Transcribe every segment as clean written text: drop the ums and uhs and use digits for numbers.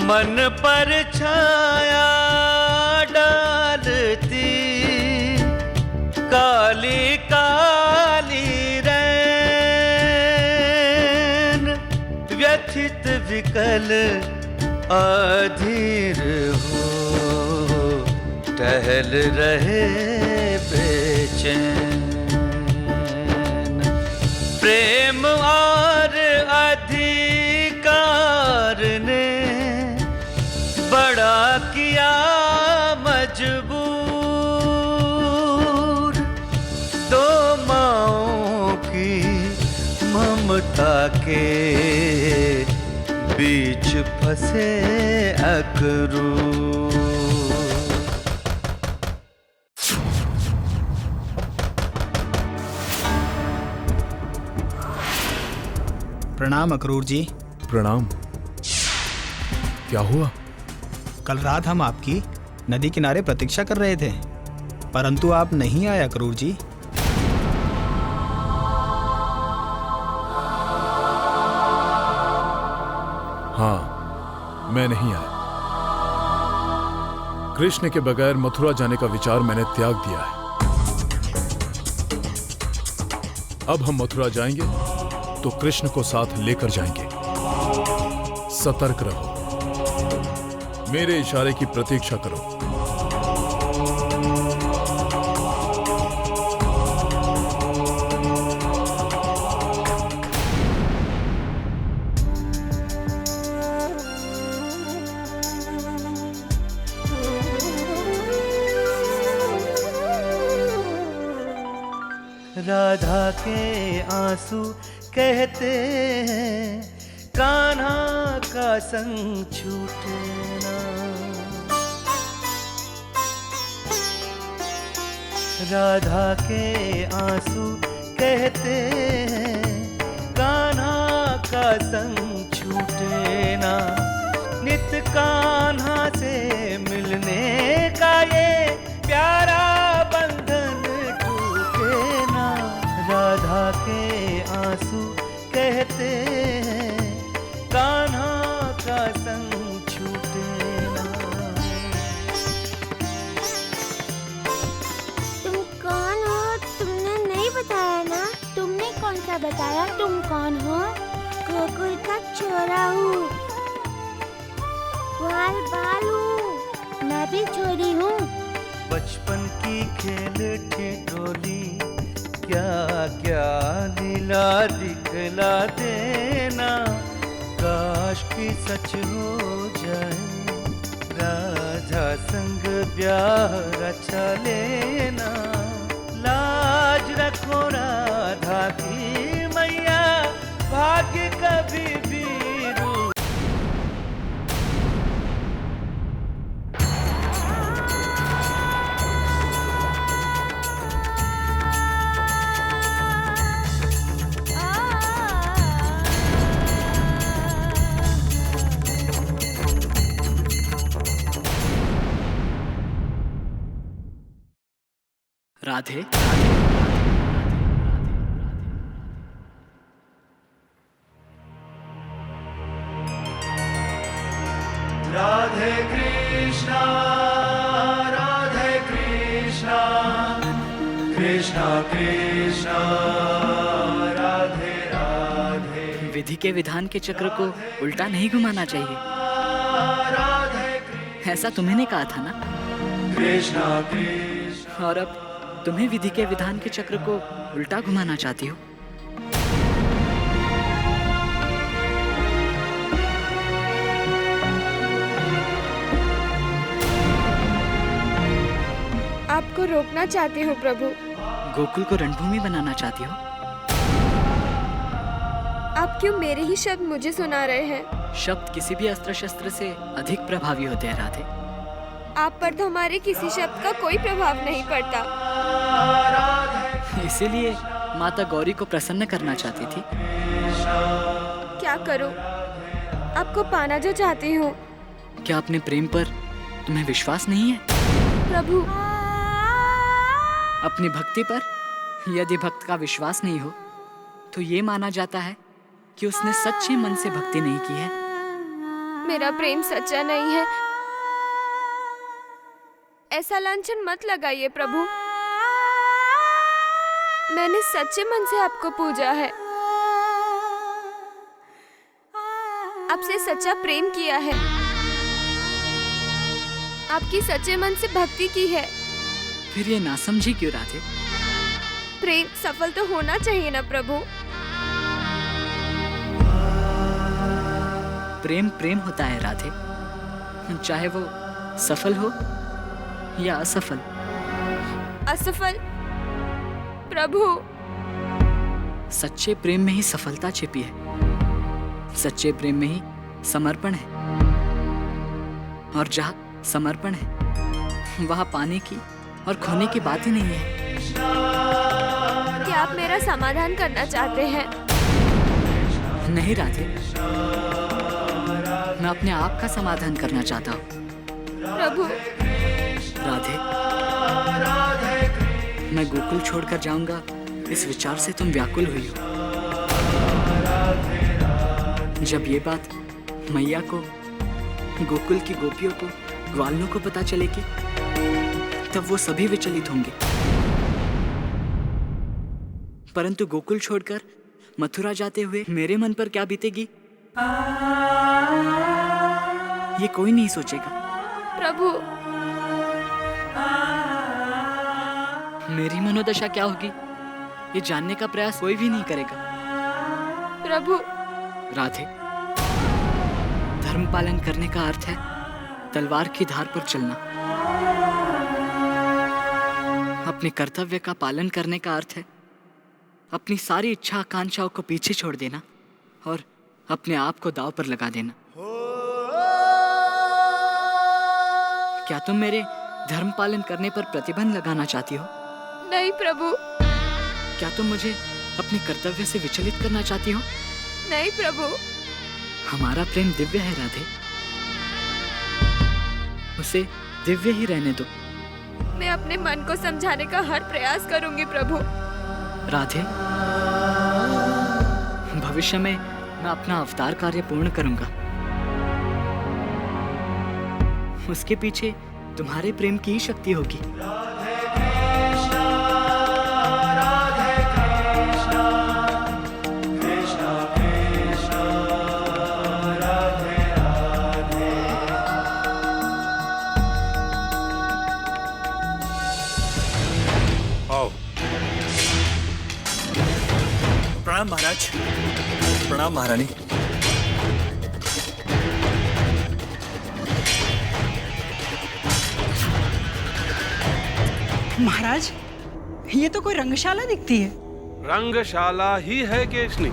मन पर छाया डालती काली काली रैन, व्यथित विकल अधीर हो टहल रहे बेचैन। प्रेम और अधिकार ने बड़ा किया मजबूर, दो माँओं की ममता के बीच फंसे अक्रूर। प्रणाम अक्रूर जी। प्रणाम। क्या हुआ? कल रात हम आपकी नदी किनारे प्रतीक्षा कर रहे थे, परंतु आप नहीं आए अक्रूर जी। हाँ, मैं नहीं आया। कृष्ण के बगैर मथुरा जाने का विचार मैंने त्याग दिया है। अब हम मथुरा जाएंगे तो कृष्ण को साथ लेकर जाएंगे। सतर्क रहो, मेरे इशारे की प्रतीक्षा करो। राधा के आंसू कहते हैं कान्हा का संग छूटना। राधा के आंसू कहते हैं कान्हा का संग छूटना। नित कान्हा से मिलने का ये प्यारा बंधन टूटे ना। राधा के आंसू कहते हैं कान्हा का संग छूटे ना। तुम कौन हो? तुमने नहीं बताया ना। तुमने कौन सा बताया तुम कौन हो? गोकुल का छोरा हूँ, बाल बाल हूँ, मैं भी छोरी हूँ। बचपन की खेल ठिठोली क्या क्या लीला दिखला देना। काश की सच हो जाए राधा संग ब्याह रचा लेना। लाज रखो राधा की मैया, भाग्य कभी भी राधे। राधे कृष्णा राधे कृष्णा, कृष्णा कृष्णा राधे राधे। विधि के विधान के चक्र को उल्टा नहीं घुमाना चाहिए, ऐसा तुम्हें कहा था ना। कृष्णा कृष्णा। और अब तुम्हें विधि के विधान के चक्र को उल्टा घुमाना चाहती हो। आपको रोकना चाहती हूँ प्रभु। गोकुल को रणभूमि बनाना चाहती हो। आप क्यों मेरे ही शब्द मुझे सुना रहे हैं? शब्द किसी भी अस्त्र शस्त्र से अधिक प्रभावी होते हैं राधे। आप पर तो हमारे किसी शब्द का कोई प्रभाव नहीं पड़ता। इसीलिए माता गौरी को प्रसन्न करना चाहती थी। क्या करूं? आपको पाना जो चाहती हूँ। क्या अपने प्रेम पर तुम्हें विश्वास नहीं है? प्रभु, अपनी भक्ति पर यदि भक्त का विश्वास नहीं हो तो ये माना जाता है कि उसने सच्चे मन से भक्ति नहीं की है। मेरा प्रेम सच्चा नहीं है। ऐसा लांछन मत लगाइए प्रभु। मैंने सच्चे मन से आपको पूजा है, आपसे सच्चा प्रेम किया है, आपकी सच्चे मन से भक्ति की है। फिर ये नासमझी क्यों राधे? प्रेम सफल तो होना चाहिए ना प्रभु। प्रेम प्रेम होता है राधे, चाहे वो सफल हो या असफल। असफल प्रभु? सच्चे प्रेम में ही सफलता छिपी है, सच्चे प्रेम में ही समर्पण है, और जहाँ समर्पण है वहाँ पाने की और खोने की बात ही नहीं है। क्या आप मेरा समाधान करना चाहते हैं? नहीं राधे, मैं अपने आप का समाधान करना चाहता हूँ। प्रभु राधे, मैं गोकुल छोड़कर जाऊंगा इस विचार से तुम व्याकुल हुई हो। जब ये बात मैया को, गोकुल की गोपियों को, ग्वालों को पता चलेगी, तब वो सभी विचलित होंगे। परंतु गोकुल छोड़कर मथुरा जाते हुए मेरे मन पर क्या बीतेगी, ये कोई नहीं सोचेगा। प्रभु मेरी मनोदशा क्या होगी, ये जानने का प्रयास कोई भी नहीं करेगा। प्रभु राधे, धर्म पालन करने का अर्थ है तलवार की धार पर चलना। अपने कर्तव्य का पालन करने का अर्थ है अपनी सारी इच्छा आकांक्षाओं को पीछे छोड़ देना और अपने आप को दांव पर लगा देना। क्या तुम मेरे धर्म पालन करने पर प्रतिबंध लगाना चाहती हो? नहीं प्रभु। क्या तुम मुझे अपने कर्तव्य से विचलित करना चाहती हो? नहीं प्रभु। हमारा प्रेम दिव्य है राधे, उसे दिव्य ही रहने दो। मैं अपने मन को समझाने का हर प्रयास करूंगी प्रभु। राधे, भविष्य में मैं अपना अवतार कार्य पूर्ण करूंगा। उसके पीछे तुम्हारे प्रेम की ही शक्ति होगी। प्रणाम महाराज। प्रणाम महारानी। महाराज, ये तो कोई रंगशाला दिखती है। रंगशाला ही है केशनी।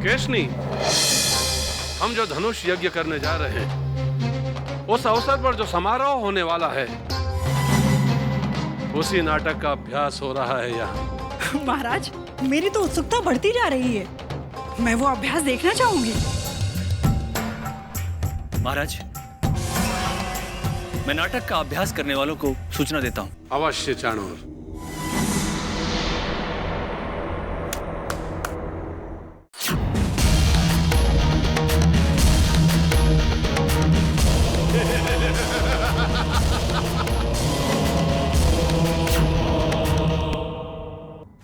केशनी, हम जो धनुष यज्ञ करने जा रहे हैं, उस अवसर पर जो समारोह होने वाला है, उसी नाटक का अभ्यास हो रहा है यहाँ। महाराज, मेरी तो उत्सुकता बढ़ती जा रही है। मैं वो अभ्यास देखना चाहूंगी। महाराज, मैं नाटक का अभ्यास करने वालों को सूचना देता हूँ। अवश्य चाणूर।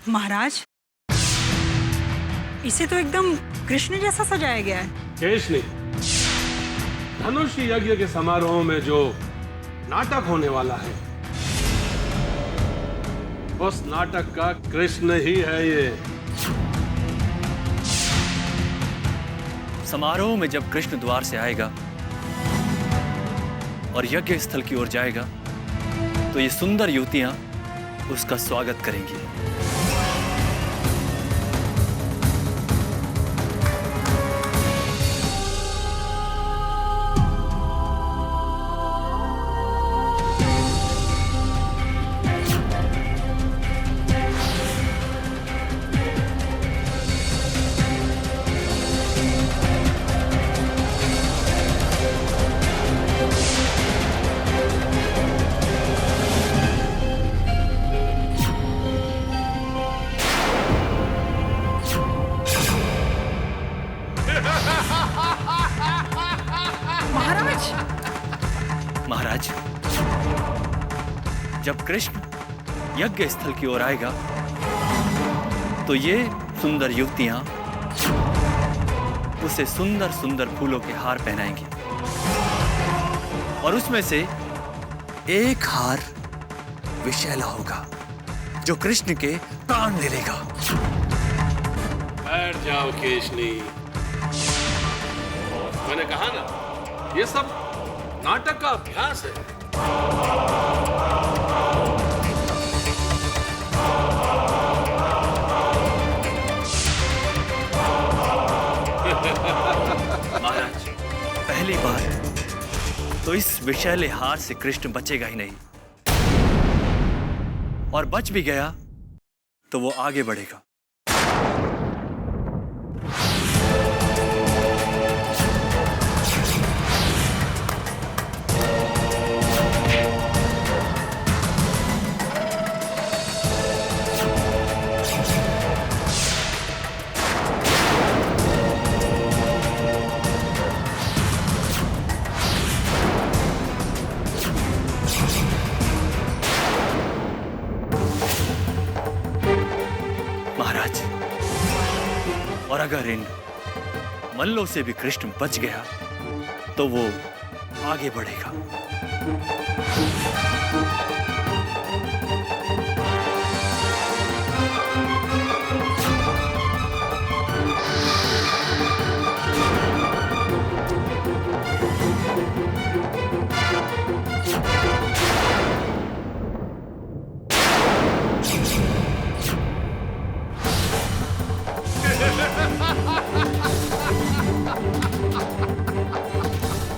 महाराज, इसे तो एकदम कृष्ण जैसा सजाया गया है। केशनी, धनुष यज्ञ के समारोह में जो नाटक होने वाला है, उस नाटक का कृष्ण ही है ये। समारोह में जब कृष्ण द्वार से आएगा और यज्ञ स्थल की ओर जाएगा, तो ये सुंदर युवतियां उसका स्वागत करेंगी। जब कृष्ण यज्ञ स्थल की ओर आएगा तो ये सुंदर युवतियां उसे सुंदर सुंदर फूलों के हार पहनाएंगी और उसमें से एक हार विषैला होगा जो कृष्ण के प्राण ले लेगा। बैठ जाओ केशनी। मैंने कहा ना, ये सब नाटक का अभ्यास है। महाराज, पहली बार तो इस विषैले हार से कृष्ण बचेगा ही नहीं, और बच भी गया तो वो आगे बढ़ेगा। महाराज, और अगर इन मल्लों से भी कृष्ण बच गया तो वो आगे बढ़ेगा।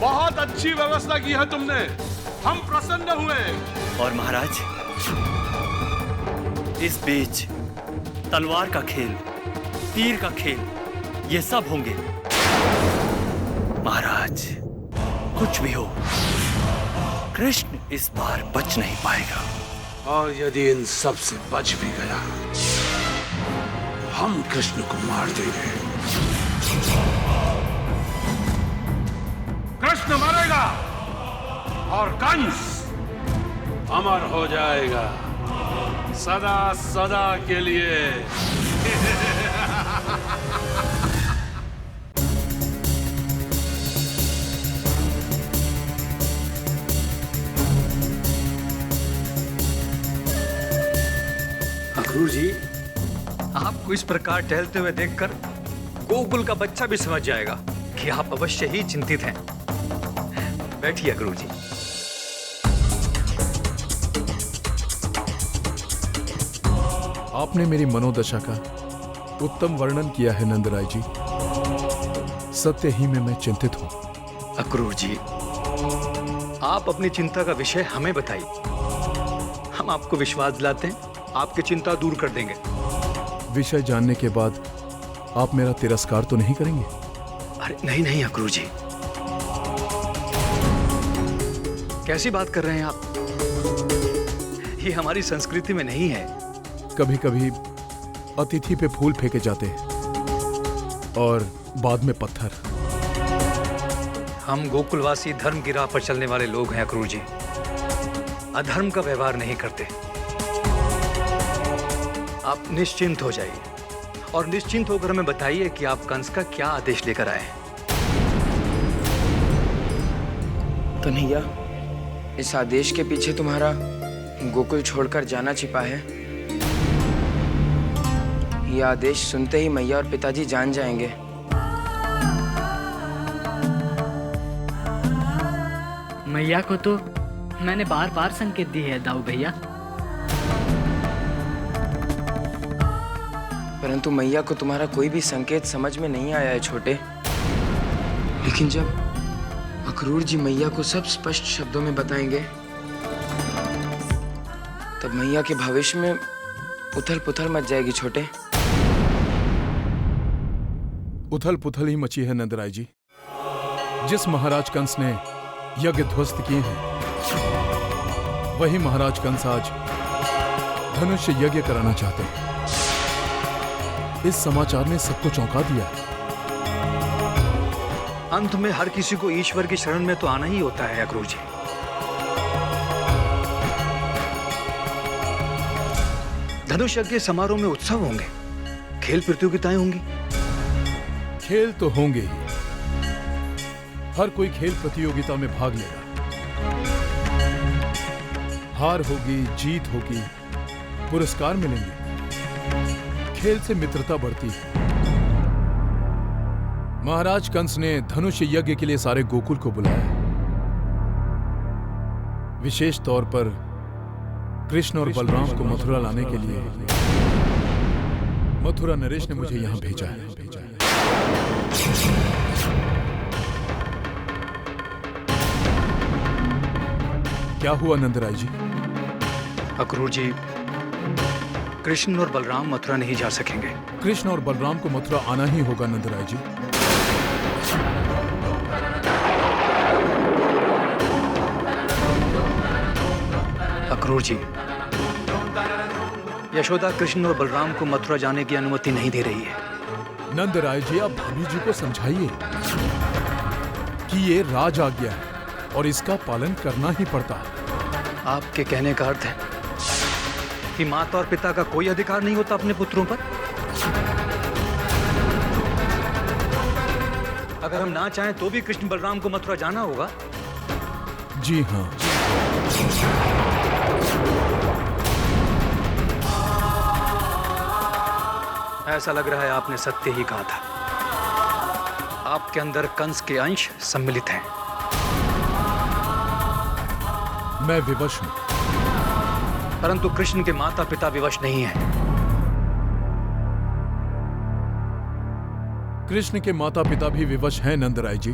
बहुत अच्छी व्यवस्था की है तुमने, हम प्रसन्न हुए। और महाराज, इस बीच तलवार का खेल, तीर का खेल, ये सब होंगे। महाराज, कुछ भी हो, कृष्ण इस बार बच नहीं पाएगा। और यदि इन सब से बच भी गया, हम कृष्ण को मार देंगे। कृष्ण मरेगा और कंस अमर हो जाएगा सदा सदा के लिए। अक्रूर जी, आपको इस प्रकार टहलते हुए देखकर गोकुल का बच्चा भी समझ जाएगा कि आप अवश्य ही चिंतित हैं। बैठिए अक्रूर जी। आपने मेरी मनोदशा का उत्तम वर्णन किया है नंदराय जी। सत्य ही में मैं चिंतित हूं। अक्रूर जी, आप अपनी चिंता का विषय हमें बताइए, हम आपको विश्वास दिलाते हैं, आपकी चिंता दूर कर देंगे। विषय जानने के बाद आप मेरा तिरस्कार तो नहीं करेंगे? अरे नहीं नहीं अक्रूर जी, कैसी बात कर रहे हैं आप? ये हमारी संस्कृति में नहीं है। कभी कभी अतिथि पे फूल फेंके जाते हैं और बाद में पत्थर। हम गोकुलवासी धर्म की राह पर चलने वाले लोग हैं अक्रूर जी, अधर्म का व्यवहार नहीं करते। आप निश्चिंत हो जाइए और निश्चिंत होकर हमें बताइए कि आप कंस का क्या आदेश लेकर आए हैं। कन्हैया, इस आदेश के पीछे तुम्हारा गोकुल छोड़कर जाना छिपा है। यह आदेश सुनते ही मैया और पिताजी जान जाएंगे। मैया को तो मैंने बार बार संकेत दी है दाऊ भैया। परंतु मैया को तुम्हारा कोई भी संकेत समझ में नहीं आया है छोटे। लेकिन जब अक्रूर जी मैया को सब स्पष्ट शब्दों में बताएंगे, तब मैया के भविष्य में उथल पुथल मच जाएगी छोटे। उथल पुथल ही मची है नंदराय जी। जिस महाराज कंस ने यज्ञ ध्वस्त किए हैं, वही महाराज कंस आज धनुष्य यज्ञ कराना चाहते हैं। इस समाचार ने सबको चौंका दिया है। अंत में हर किसी को ईश्वर की शरण में तो आना ही होता है अक्रूर जी। धनुष यज्ञ समारोह में उत्सव होंगे, खेल प्रतियोगिताएं होंगी। खेल तो होंगे ही। हर कोई खेल प्रतियोगिता में भाग लेगा। हार होगी, जीत होगी, पुरस्कार मिलेंगे। खेल से मित्रता बढ़ती है। महाराज कंस ने धनुष यज्ञ के लिए सारे गोकुल को बुलाया। विशेष तौर पर कृष्ण और बलराम को मथुरा लाने के लिए मथुरा नरेश ने मुझे यहां भेजा है। क्या हुआ नंदराय जी? अक्रूर जी, कृष्ण और बलराम मथुरा नहीं जा सकेंगे। कृष्ण और बलराम को मथुरा आना ही होगा नंदराय जी। अक्रूर जी, यशोदा कृष्ण और बलराम को मथुरा जाने की अनुमति नहीं दे रही है। नंदराय जी, आप भाभी जी को समझाइए कि ये राज आज्ञा है और इसका पालन करना ही पड़ता है। आपके कहने का अर्थ है कि माता और पिता का कोई अधिकार नहीं होता अपने पुत्रों पर? अगर हम ना चाहें तो भी कृष्ण बलराम को मथुरा जाना होगा। जी हाँ। ऐसा लग रहा है आपने सत्य ही कहा था। आपके अंदर कंस के अंश सम्मिलित हैं। मैं विवश हूं, परंतु कृष्ण के माता पिता विवश नहीं हैं। कृष्ण के माता पिता भी विवश हैं नंदराय जी।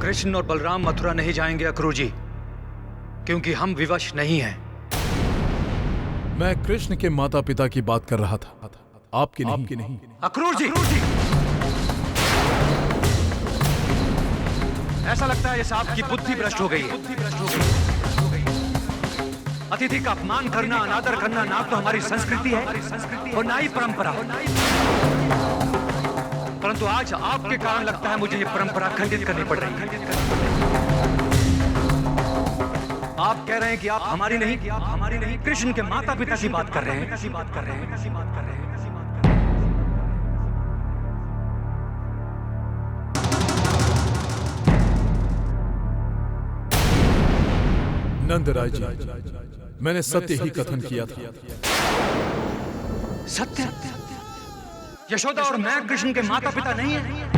कृष्ण और बलराम मथुरा नहीं जाएंगे अक्रूर जी, क्योंकि हम विवश नहीं हैं। मैं कृष्ण के माता पिता की बात कर रहा था, आपकी नहीं। अक्रूर जी, ऐसा लगता है जैसे आपकी बुद्धि भ्रष्ट हो गई है। अतिथि का अपमान करना, अनादर करना ना तो हमारी संस्कृति है और ना ही परंपरा। परंतु आज आपके कारण लगता है मुझे ये परंपरा खंडित करनी पड़ रही है। आप कह रहे हैं कि आप हमारी नहीं कृष्ण के माता पिता की बात कर रहे हैं। नंदराय जी, मैंने सत्य ही कथन किया था। सत्य? यशोदा और मैं कृष्ण के माता पिता नहीं हैं।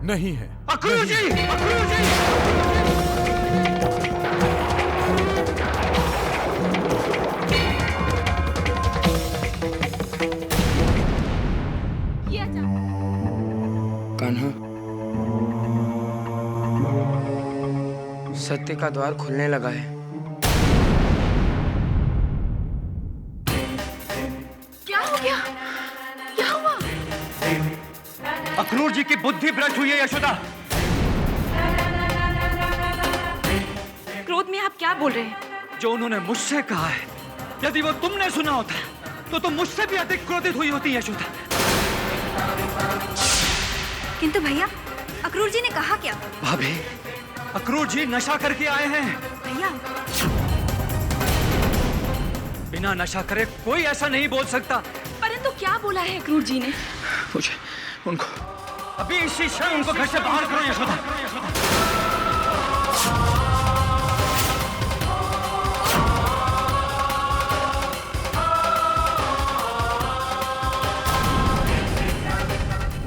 नहीं है। अक्रूर जी, अक्रूर जी! कान्हा, सत्य का द्वार खुलने लगा है। क्या हो गया? क्या हुआ? अक्रूर जी की बुद्धि भ्रष्ट हुई है यशोदा। क्रोध में आप क्या बोल रहे हैं? जो उन्होंने मुझसे कहा है, यदि वो तुमने सुना होता तो तुम मुझसे भी अधिक क्रोधित हुई होती यशोदा। किंतु भैया, अक्रूर जी ने कहा क्या? भाभी, अक्रूर जी नशा करके आए हैं। भैया, बिना नशा करे कोई ऐसा नहीं बोल सकता। परंतु क्या बोला है अक्रूर जी ने? मुझे उनको अभी इसी क्षण उनको घर से बाहर करो यशोदा।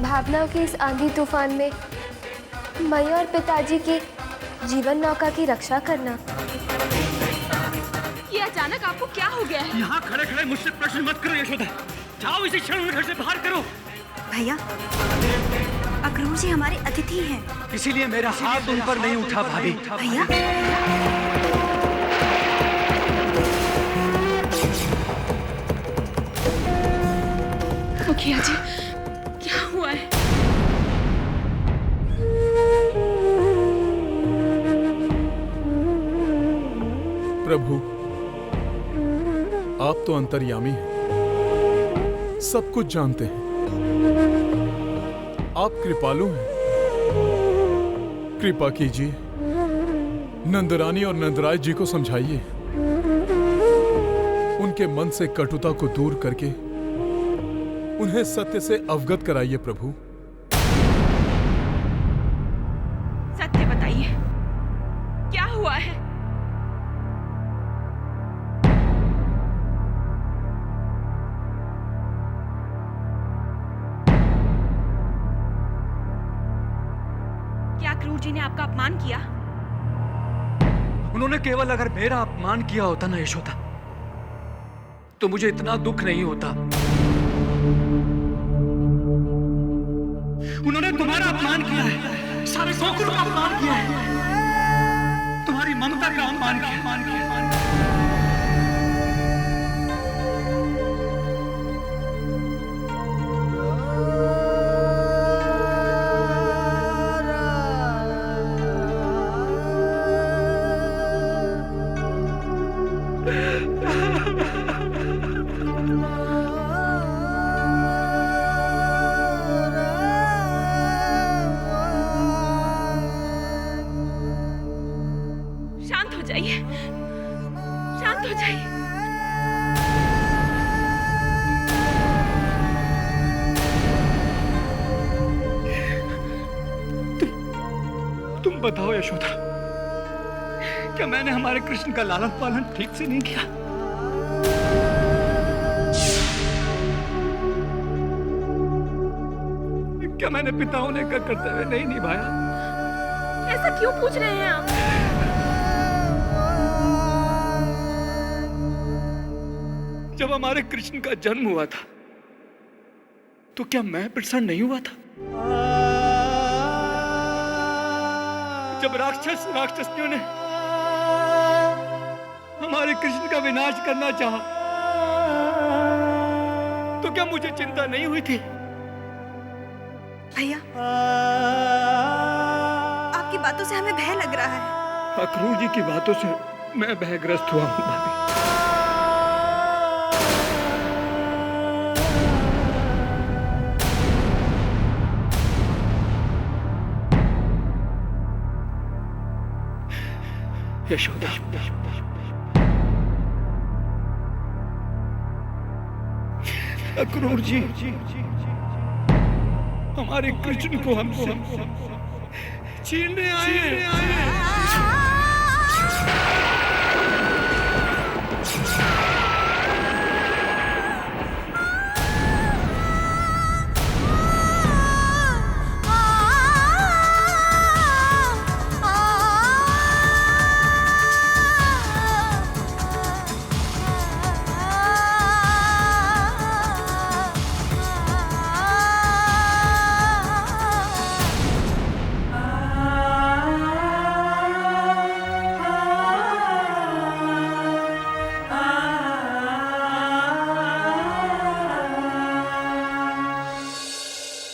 भावनाओं के इस आंधी तूफान में मैया और पिताजी की जीवन नौका की रक्षा करना, ये अचानक आपको क्या हो गया है? यहाँ खड़े खड़े मुझसे प्रश्न मत करो यशोदा। जाओ इसी क्षण उन्हें घर से बाहर करो। भैया, अक्रूर जी हमारे अतिथि हैं। इसीलिए मेरा हाथ उन पर नहीं उठा भाभी। भैया, मुखिया जी, क्या हुआ है? प्रभु, आप तो अंतर्यामी हैं, सब कुछ जानते हैं। आप कृपालु हैं, कृपा कीजिए, नंदरानी और नंदराय जी को समझाइए, उनके मन से कटुता को दूर करके उन्हें सत्य से अवगत कराइए प्रभु। सत्य बताइए, क्या हुआ है? क्या क्रूर जी ने आपका अपमान किया? उन्होंने केवल अगर मेरा अपमान किया होता ना यशोदा, तो मुझे इतना दुख नहीं होता। उन्होंने तुम्हारा अपमान किया है, सारे गोकुल का अपमान किया है, तुम्हारी ममता का अपमान किया। शांत हो जाइए, शांत हो जाइए। तुम बताओ यशोदा, क्या मैंने हमारे कृष्ण का लालन पालन ठीक से नहीं किया? क्या मैंने पिता होने का कर्तव्य नहीं निभाया? ऐसा क्यों पूछ रहे हैं आप? जब हमारे कृष्ण का जन्म हुआ था, तो क्या मैं प्रसन्न नहीं हुआ था? जब राक्षसियों ने हमारे कृष्ण का विनाश करना चाहा, तो क्या मुझे चिंता नहीं हुई थी? भैया, आपकी बातों से हमें भय लग रहा है। अक्रूर जी की बातों से मैं भयग्रस्त हुआ हूँ भाभी। यशोदा, अक्रूर जी हमारे कृष्ण को हमसे छीनने आए।